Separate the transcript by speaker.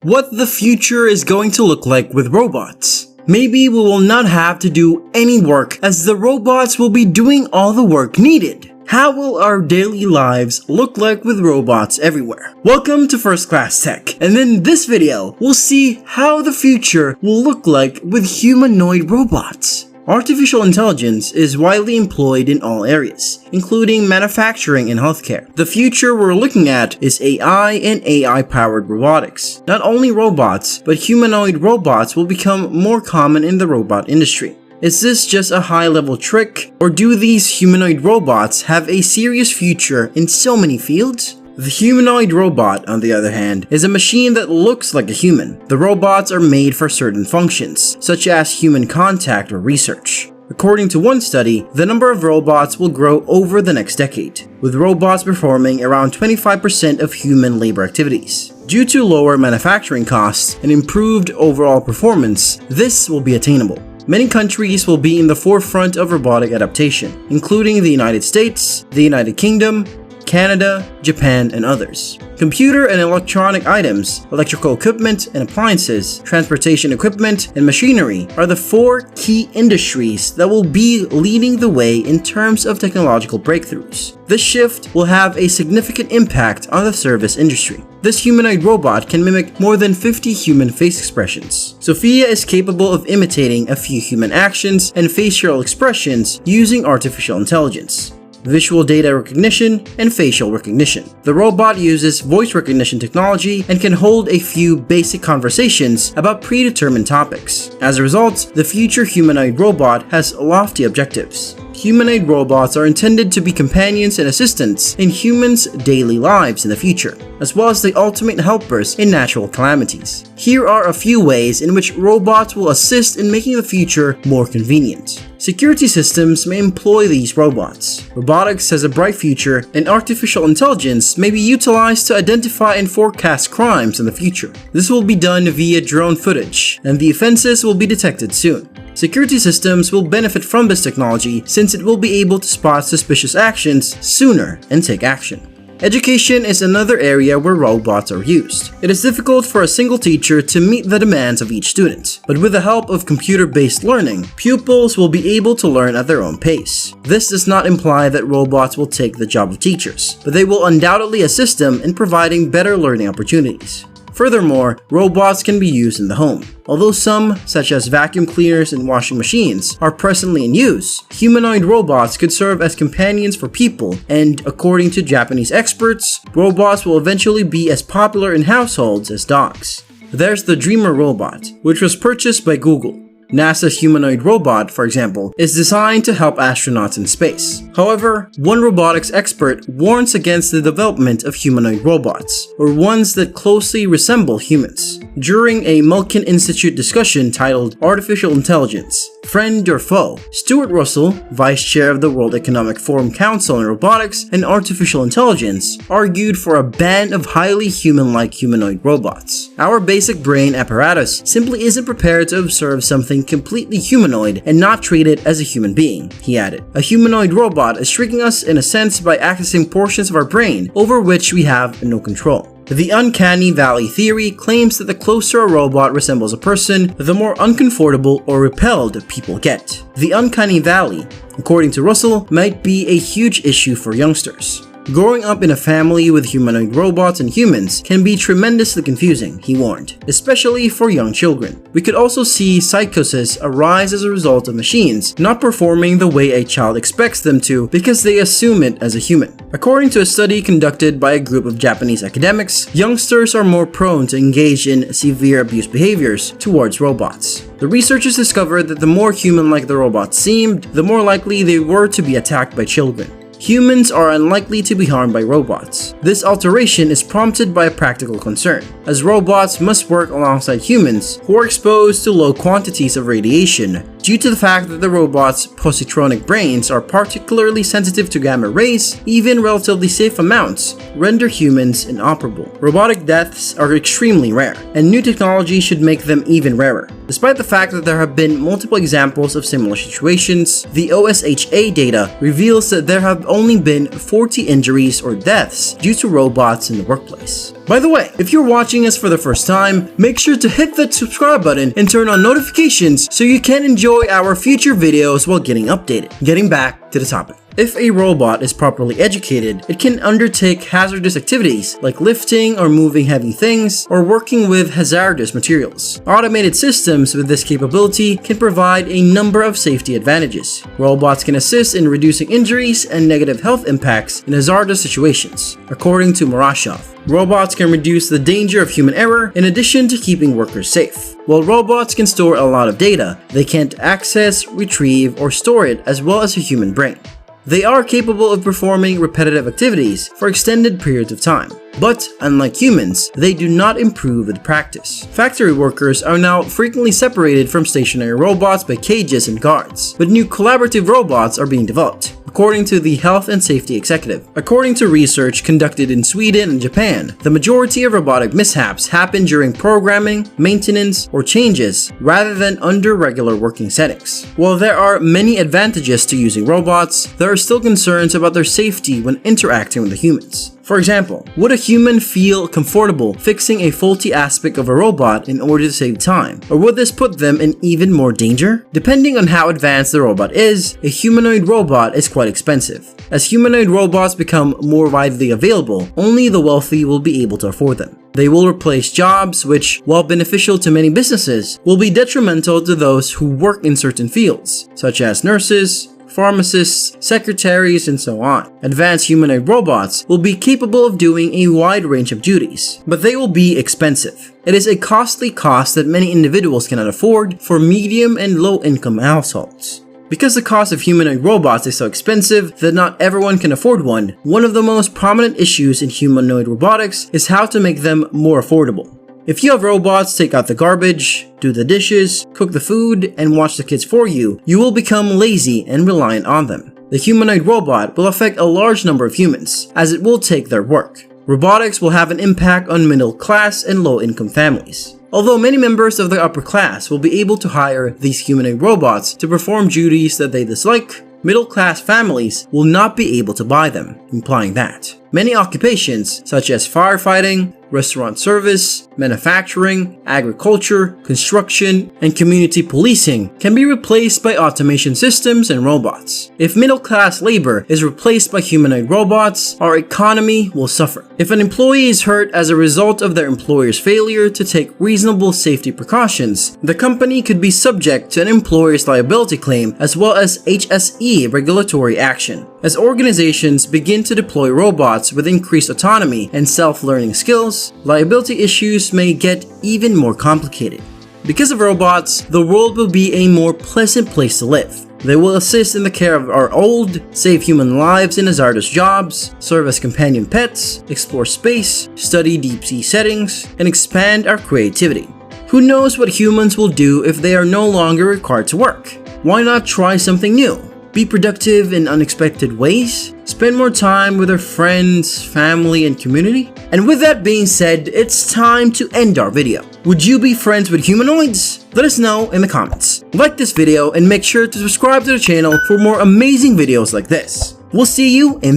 Speaker 1: what the future is going to look like with robots. Maybe we will not have to do any work as the robots will be doing all the work needed. How will our daily lives look like with robots everywhere? Welcome to First Class Tech, and in this video, we'll see how the future will look like with humanoid robots. Artificial intelligence is widely employed in all areas, including manufacturing and healthcare. The future we're looking at is AI and AI-powered robotics. Not only robots, but humanoid robots will become more common in the robot industry. Is this just a high-level trick, or do these humanoid robots have a serious future in so many fields? The humanoid robot, on the other hand, is a machine that looks like a human. The robots are made for certain functions, such as human contact or research. According to one study, the number of robots will grow over the next decade, with robots performing around 25% of human labor activities. Due to lower manufacturing costs and improved overall performance, this will be attainable. Many countries will be in the forefront of robotic adaptation, including the United States, the United Kingdom, Canada, Japan, and others. Computer and electronic items, electrical equipment and appliances, transportation equipment, and machinery are the four key industries that will be leading the way in terms of technological breakthroughs. This shift will have a significant impact on the service industry. This humanoid robot can mimic more than 50 human face expressions. Sophia is capable of imitating a few human actions and facial expressions using artificial intelligence, visual data recognition, and facial recognition. The robot uses voice recognition technology and can hold a few basic conversations about predetermined topics. As a result, the future humanoid robot has lofty objectives. Humanoid robots are intended to be companions and assistants in humans' daily lives in the future, as well as the ultimate helpers in natural calamities. Here are a few ways in which robots will assist in making the future more convenient. Security systems may employ these robots. Robotics has a bright future, and artificial intelligence may be utilized to identify and forecast crimes in the future. This will be done via drone footage, and the offenses will be detected soon. Security systems will benefit from this technology since it will be able to spot suspicious actions sooner and take action. Education is another area where robots are used. It is difficult for a single teacher to meet the demands of each student, but with the help of computer-based learning, pupils will be able to learn at their own pace. This does not imply that robots will take the job of teachers, but they will undoubtedly assist them in providing better learning opportunities. Furthermore, robots can be used in the home. Although some, such as vacuum cleaners and washing machines, are presently in use, humanoid robots could serve as companions for people, and according to Japanese experts, robots will eventually be as popular in households as dogs. There's the Dreamer robot, which was purchased by Google. NASA's humanoid robot, for example, is designed to help astronauts in space. However, one robotics expert warns against the development of humanoid robots, or ones that closely resemble humans. During a Milken Institute discussion titled Artificial Intelligence, Friend or Foe, Stuart Russell, Vice Chair of the World Economic Forum Council on Robotics and Artificial Intelligence, argued for a ban of highly human-like humanoid robots. Our basic brain apparatus simply isn't prepared to observe something completely humanoid and not treat it as a human being, he added. A humanoid robot is tricking us in a sense by accessing portions of our brain over which we have no control. The uncanny valley theory claims that the closer a robot resembles a person, the more uncomfortable or repelled people get. The uncanny valley, according to Russell, might be a huge issue for youngsters. Growing up in a family with humanoid robots and humans can be tremendously confusing, he warned, especially for young children. We could also see psychosis arise as a result of machines not performing the way a child expects them to because they assume it as a human. According to a study conducted by a group of Japanese academics, youngsters are more prone to engage in severe abuse behaviors towards robots. The researchers discovered that the more human-like the robots seemed, the more likely they were to be attacked by children. Humans are unlikely to be harmed by robots. This alteration is prompted by a practical concern, as robots must work alongside humans who are exposed to low quantities of radiation due to the fact that the robot's positronic brains are particularly sensitive to gamma rays. Even relatively safe amounts render humans inoperable. Robotic deaths are extremely rare, and new technology should make them even rarer. Despite the fact that there have been multiple examples of similar situations, the OSHA data reveals that there have only been 40 injuries or deaths due to robots in the workplace. By the way, if you're watching us for the first time, make sure to hit that subscribe button and turn on notifications so you can enjoy our future videos while getting updated. Getting back to the topic. If a robot is properly educated, it can undertake hazardous activities like lifting or moving heavy things or working with hazardous materials. Automated systems with this capability can provide a number of safety advantages. Robots can assist in reducing injuries and negative health impacts in hazardous situations, according to Morashov. Robots can reduce the danger of human error in addition to keeping workers safe. While robots can store a lot of data, they can't access, retrieve, or store it as well as a human brain. They are capable of performing repetitive activities for extended periods of time. But, unlike humans, they do not improve with practice. Factory workers are now frequently separated from stationary robots by cages and guards, but new collaborative robots are being developed, according to the Health and Safety Executive. According to research conducted in Sweden and Japan, the majority of robotic mishaps happen during programming, maintenance, or changes rather than under regular working settings. While there are many advantages to using robots, there are still concerns about their safety when interacting with the humans. For example, would a human feel comfortable fixing a faulty aspect of a robot in order to save time? Or would this put them in even more danger? Depending on how advanced the robot is, a humanoid robot is quite expensive. As humanoid robots become more widely available, only the wealthy will be able to afford them. They will replace jobs which, while beneficial to many businesses, will be detrimental to those who work in certain fields, such as nurses, pharmacists, secretaries, and so on. Advanced humanoid robots will be capable of doing a wide range of duties, but they will be expensive. It is a costly cost that many individuals cannot afford for medium and low income households. Because the cost of humanoid robots is so expensive that not everyone can afford one of the most prominent issues in humanoid robotics is how to make them more affordable. If you have robots take out the garbage, do the dishes, cook the food, and watch the kids for you, you will become lazy and reliant on them. The humanoid robot will affect a large number of humans, as it will take their work. Robotics will have an impact on middle class and low income families. Although many members of the upper class will be able to hire these humanoid robots to perform duties that they dislike, middle-class families will not be able to buy them, implying that many occupations such as firefighting, restaurant service, manufacturing, agriculture, construction, and community policing can be replaced by automation systems and robots. If middle-class labor is replaced by humanoid robots, our economy will suffer. If an employee is hurt as a result of their employer's failure to take reasonable safety precautions, the company could be subject to an employer's liability claim as well as HSE regulatory action. As organizations begin to deploy robots with increased autonomy and self-learning skills, liability issues may get even more complicated. Because of robots, the world will be a more pleasant place to live. They will assist in the care of our old, save human lives in hazardous jobs, serve as companion pets, explore space, study deep-sea settings, and expand our creativity. Who knows what humans will do if they are no longer required to work? Why not try something new? Be productive in unexpected ways? Spend more time with our friends, family, and community? And with that being said, it's time to end our video. Would you be friends with humanoids? Let us know in the comments. Like this video and make sure to subscribe to the channel for more amazing videos like this. We'll see you in